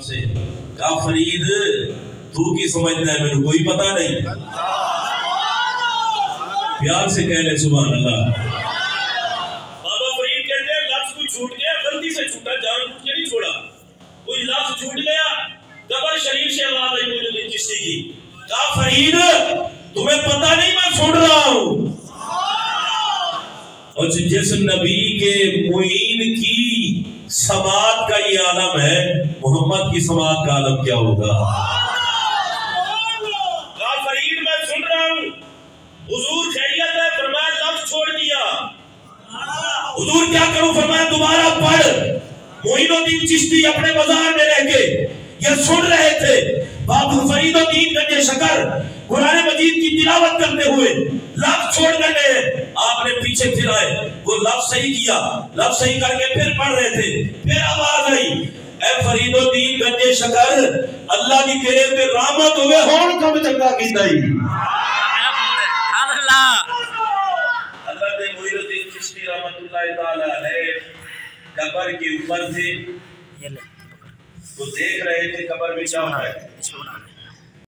से का फरीद तू की समझता है, मेरे कोई पता नहीं। प्यार से कह ले सुभान अल्लाह। बाबा फरीद कहते हैं लफ्ज कोई छूट गया, गलती से छूटा, जानबूझ के नहीं छोड़ा। कोई लफ्ज छूट गया, कबर शरीफ से आवाज आई मुझे चिश्ती की, का फरीद तुम्हें पता नहीं मैं सुन रहा हूं। और जिस नबी के मुईन की समात का ये आलम है, मोहम्मद की समात का आलम क्या होगा। फरीद मैं सुन रहा हूं, हुजूर खैरियत है, फरमाया लफ्ज छोड़ दिया। हुजूर क्या करूं, फरमाया दोबारा पढ़। मोइनुद्दीन चिश्ती अपने बाजार में रह के ये सुन रहे थे, बाबू फरीदुद्दीन गंजे शकर कुरान मजीद की तिलावत करते हुए लफ्ज छोड़ गए। आपने पीछे फिर आए, वो लफ्ज सही किया, लफ्ज सही करके फिर पढ़ रहे थे, फिर आवाज आई, ए फरीदुद्दीन गंजे शकर अल्लाह की तेरे पे रहमत होवे, होण कब चंगा कीता ही। अल्लाह दे मोइनुद्दीन चिश्ती रहमतुल्लाह तआला अलैह कब्र के ऊपर थे, वो देख रहे थे कब्र में क्या है।